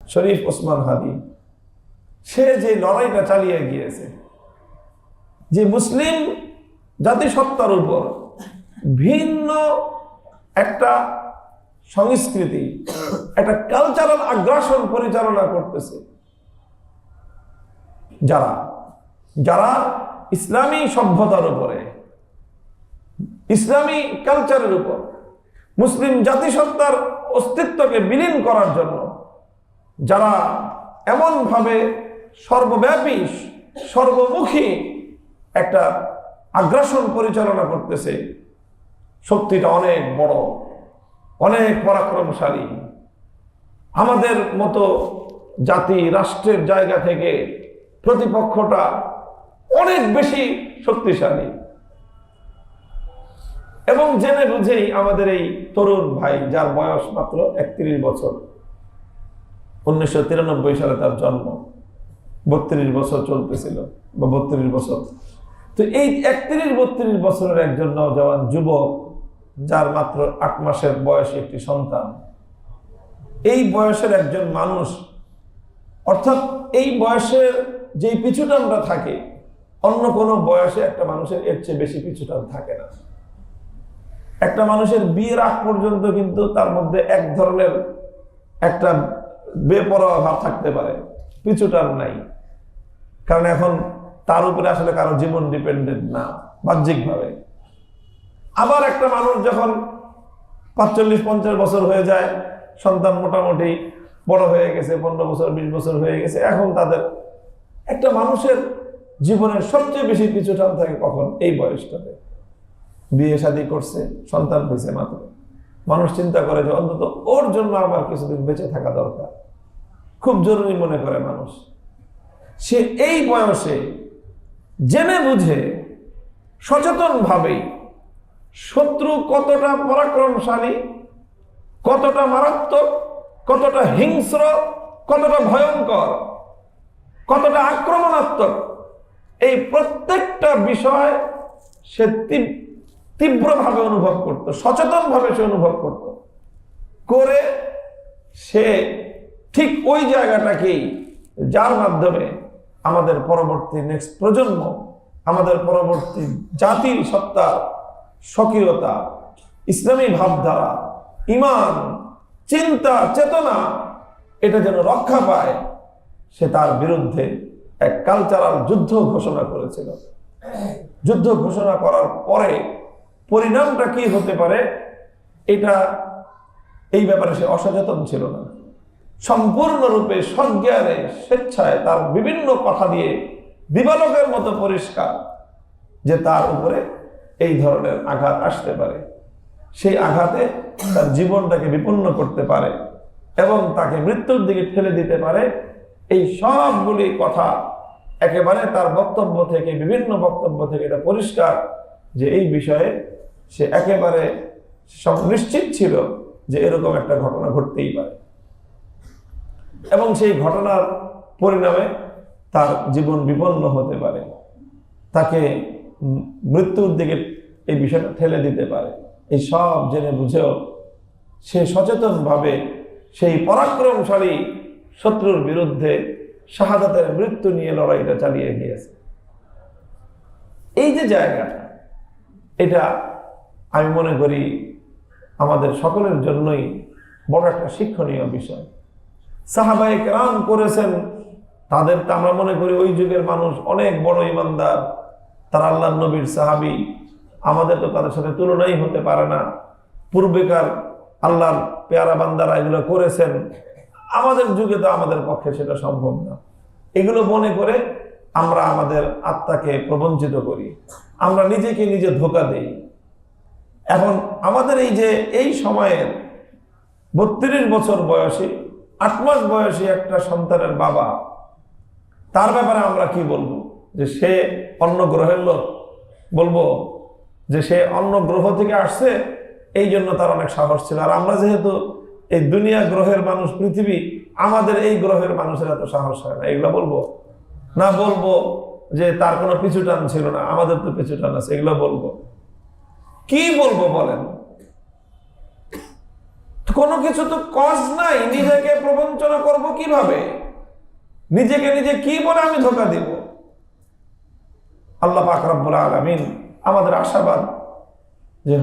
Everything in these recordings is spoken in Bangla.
শরীফ ওসমান হাদি, সে যে লড়াইটা চালিয়ে গিয়েছে, যে মুসলিম জাতিসত্তার উপর ভিন্ন একটা সংস্কৃতি, একটা কালচারাল আগ্রাসন পরিচালনা করতেছে, যারা যারা ইসলামী সভ্যতার উপরে, ইসলামী কালচারের উপর মুসলিম জাতিসত্তার অস্তিত্বকে বিলীন করার জন্য যারা এমনভাবে সর্বব্যাপী সর্বমুখী একটা আগ্রাসন পরিচালনা করতেছে, শক্তিটা অনেক বড়, অনেক পরাক্রমশালী। আমাদের মতো জাতি রাষ্ট্রের জায়গা থেকে প্রতিপক্ষটা অনেক বেশি শক্তিশালী। এবং জেনে বুঝেই আমাদের এই তরুণ ভাই, যার বয়স মাত্র 31 বছর, 1993 সালে তার জন্ম, 32 বছর চলতেছিল বা 32 বছর। তো এই 31-32 বছরের একজন নওজওয়ান যুবক, যার মাত্র 8 মাসের বয়সী একটি সন্তান, এই বয়সের একজন মানুষ, অর্থাৎ এই বয়সের যে পিছুটানটা থাকে, অন্য কোনো বয়সে একটা মানুষের এর চেয়ে বেশি পিছুটান থাকে না। একটা মানুষের বিয়ের আগ পর্যন্ত কিন্তু তার মধ্যে এক ধরনের একটা বেপরোয়া ভাব থাকতে পারে, পিছুটান নাই, কারণ এখন তার উপরে আসলে কারো জীবন ডিপেন্ডেন্ট না বাহ্যিকভাবে। আবার একটা মানুষ যখন 45-50 বছর হয়ে যায়, সন্তান মোটামুটি বড় হয়ে গেছে, 15 বছর 20 বছর হয়ে গেছে, এখন তাদের একটা মানুষের জীবনের সবচেয়ে বেশি পিছুটান থাকে কখন? এই বয়সটাতে। বিয়ে শাদী করছে, সন্তান হয়েছে মাত্র, মানুষ চিন্তা করে যে অন্তত ওর জন্য আমার কিছুদিন বেঁচে থাকা দরকার, খুব জরুরি মনে করে মানুষ। সে এই বয়সে জেনে বুঝে সচেতন ভাবেই শত্রু কতটা পরাক্রমশালী, কতটা মারাত্মক, কতটা হিংস্র, কতটা ভয়ঙ্কর, কতটা আক্রমণাত্মক, এই প্রত্যেকটা বিষয় সে তীব্রভাবে অনুভব করত, সচেতনভাবে সে অনুভব করত, করে সে ঠিক ওই জায়গাটাকেই, যার মাধ্যমে আমাদের পরবর্তী নেক্সট প্রজন্ম, আমাদের পরবর্তী জাতির সত্তার স্বকীয়তা, ইসলামী ভাবধারা, ঈমান, চিন্তা, চেতনা, এটা যেন রক্ষা পায়, সে তার বিরুদ্ধে এক কালচারাল যুদ্ধ ঘোষণা করেছিল। যুদ্ধ ঘোষণা করার পরে পরিণামটা কি হতে পারে, এটা এই ব্যাপারে সে অসচেতন ছিল না। সম্পূর্ণরূপে সজ্ঞানে স্বেচ্ছায় তার বিভিন্ন কথা দিয়ে দিবালোকের মতো পরিষ্কার যে তার উপরে এই ধরনের আঘাত আসতে পারে, সেই আঘাতে তার জীবনটাকে বিপন্ন করতে পারে এবং তাকে মৃত্যুর দিকে ঠেলে দিতে পারে। এই সবগুলি কথা একেবারে তার বক্তব্য থেকে, বিভিন্ন বক্তব্য থেকে এটা পরিষ্কার যে এই বিষয়ে সে একেবারে সব নিশ্চিত ছিল যে এরকম একটা ঘটনা ঘটতেই পারে, এবং সেই ঘটনার পরিণামে তার জীবন বিপন্ন হতে পারে, তাকে মৃত্যুর দিকে এই বিষয়টা ঠেলে দিতে পারে। এই সব জেনে বুঝেও সে সচেতনভাবে সেই পরাক্রমশালী শত্রুর বিরুদ্ধে শাহাদাতের মৃত্যু নিয়ে লড়াইটা চালিয়ে গিয়েছে। এই যে জায়গাটা, এটা আমি মনে করি আমাদের সকলের জন্যই বড় একটা শিক্ষণীয় বিষয়। সাহাবায়ে কেরাম করেছেন, তাদের তো আমরা মনে করি ওই যুগের মানুষ অনেক বড় ইমানদার, তারা আল্লাহর নবীর সাহাবী, আমাদের তো তাদের সাথে তুলনাই হতে পারে না। পূর্বেকার আল্লাহর পেয়ারা বান্দারা এগুলো করেছেন, আমাদের যুগে তো আমাদের পক্ষে সেটা সম্ভব না। এগুলো মনে করে আমরা আমাদের আত্মাকে প্রবঞ্চিত করি, আমরা নিজেকে নিজে ধোঁকা দেই। এখন আমাদের এই যে এই সময়ের 32 বছর বয়সী, 8 মাস বয়সী একটা সন্তানের বাবা, তার ব্যাপারে আমরা কি বলবো? যে সে অন্য গ্রহের লোক? বলবো যে সে অন্য গ্রহ থেকে আসছে, এই জন্য তার অনেক সাহস ছিল। আর আমরা যেহেতু এই দুনিয়া গ্রহের মানুষ, পৃথিবী, আমাদের এই গ্রহের মানুষের এত সাহস হয় না, এগুলো বলবো না? বলবো যে তার কোনো পিছুটান ছিল না, আমাদের তো পিছুটান আছে, এগুলো বলবো? কি বলবো বলেন? কোনো কিছু তো কজ নাই, নিজেকে প্রবঞ্চনা করব কিভাবে, নিজেকে নিজে কি বলে আমি ধোঁকা দিব। আল্লাহ পাক রব্বুল আলামিন আমাদের আশাবাদ যে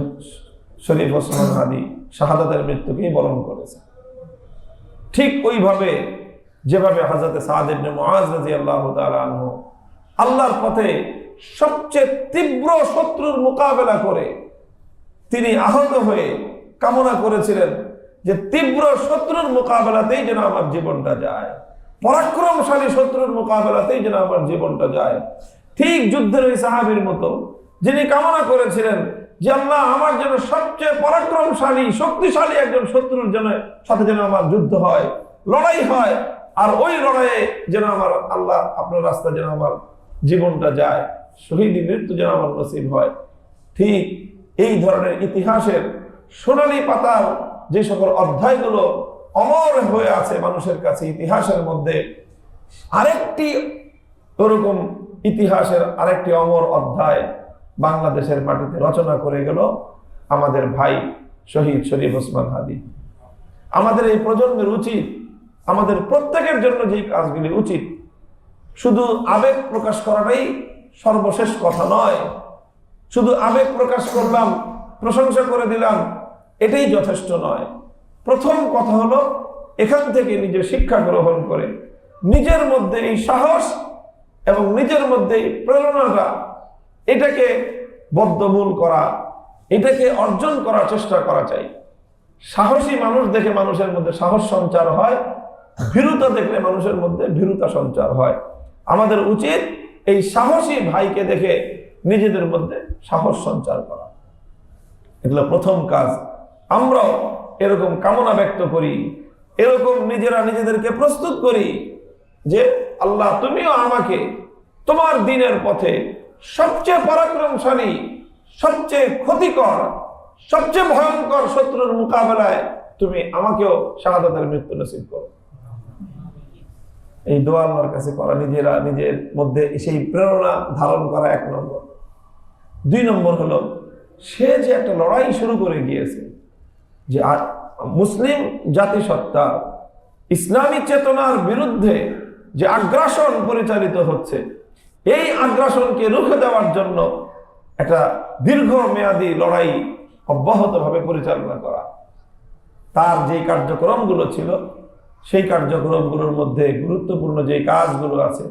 শরীফ ওসমান হাদি শাহাদাতের মৃত্যুকেই বরণ করেছে। ঠিক ওইভাবে যেভাবে হযরত সাদ ইবনে মুআজ রাদিয়াল্লাহু তাআলা আনহু আল্লাহর পথে সবচেয়ে তীব্র শত্রুর মোকাবেলা করে তিনি আহত হয়ে কামনা করেছিলেন যে তীব্র শত্রুর মোকাবেলাতেই যেন আমার জীবনটা যায়, পরাক্রমশালী শত্রুর মোকাবেলাতেই যেন আমার জীবনটা যায়। ঠিক যুদ্ধের ওই সাহাবীর মতো যিনি কামনা করেছিলেন যে আল্লাহ আমার যেন সবচেয়ে পরাক্রমশালী শক্তিশালী একজন শত্রুর সাথে যেন আমার যুদ্ধ হয়, লড়াই হয়, আর ওই লড়াইয়ে যেন আমার আল্লাহ আপনার রাস্তা যেন আমার জীবনটা যায়, শহীদ মৃত্যু যেন আমার নসিব হয়। ঠিক এই ধরনের ইতিহাসের সোনালী পাতার যে সকল অধ্যায়গুলো অমর হয়ে আছে মানুষের কাছে ইতিহাসের মধ্যে, আরেকটি ওরকম ইতিহাসের আরেকটি অমর অধ্যায় বাংলাদেশের মাটিতে রচনা করে গেল আমাদের ভাই শহীদ শরীফ ওসমান হাদি। আমাদের এই প্রজন্মের উচিত, আমাদের প্রত্যেকের জন্য যেই কাজগুলি উচিত, শুধু আবেগ প্রকাশ করাটাই সর্বশেষ কথা নয়, শুধু আবেগ প্রকাশ করলাম, প্রশংসা করে দিলাম, এটাই যথেষ্ট নয়। প্রথম কথা হলো এখান থেকে নিজের শিক্ষা গ্রহণ করে নিজের মধ্যে এই সাহস এবং নিজের মধ্যে এই প্রেরণাটা, এটাকে বদ্ধমূল করা, এটাকে অর্জন করার চেষ্টা করা চাই। সাহসী মানুষ দেখে মানুষের মধ্যে সাহস সঞ্চার হয়, ভীরুতা দেখলে মানুষের মধ্যে ভীরুতা সঞ্চার হয়। আমাদের উচিত এই সাহসী ভাইকে দেখে নিজেদের মধ্যে সাহস সঞ্চার করা, এগুলো প্রথম কাজ। আমরাও এরকম কামনা ব্যক্ত করি, এরকম নিজেরা নিজেদেরকে প্রস্তুত করি যে আল্লাহ তুমিও আমাকে তোমার দ্বীনের পথে সবচেয়ে পরাক্রমশালী, সবচেয়ে ক্ষতিকর, সবচেয়ে ভয়ঙ্কর শত্রুর মোকাবেলায় তুমি আমাকেও শাহাদাতের মৃত্যু নসিব করো। এই দোয়া আল্লাহর কাছে করা, নিজেরা নিজের মধ্যে সেই প্রেরণা ধারণ করা 1 নম্বর। 2 নম্বর হলো সে যে একটা লড়াই শুরু করে গিয়েছে, যে মুসলিম জাতিসত্তা ইসলামী চেতনার বিরুদ্ধে যে আগ্রাসন পরিচালিত হচ্ছে, এই আগ্রাসনকে রুখে দেওয়ার জন্য একটা দীর্ঘমেয়াদী লড়াই অব্যাহতভাবে পরিচালনা করা। তার যে কার্যক্রমগুলো ছিল, সেই কার্যক্রমগুলোর মধ্যে গুরুত্বপূর্ণ যে কাজগুলো আছে,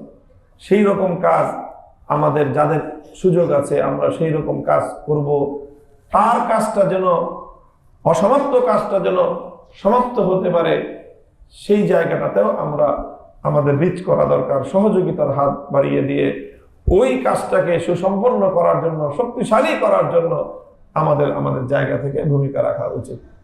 সেই রকম কাজ আমাদের যাদের সুযোগ আছে আমরা সেই রকম কাজ করব। তার কাজটা যেন, অসমাপ্ত কাজটা যেন সমাপ্ত হতে পারে, সেই জায়গাটাতেও আমরা আমাদের রিচ করা দরকার, সহযোগিতার হাত বাড়িয়ে দিয়ে ওই কাজটাকে সুসম্পন্ন করার জন্য, শক্তিশালী করার জন্য আমাদের জায়গা থেকে ভূমিকা রাখা উচিত।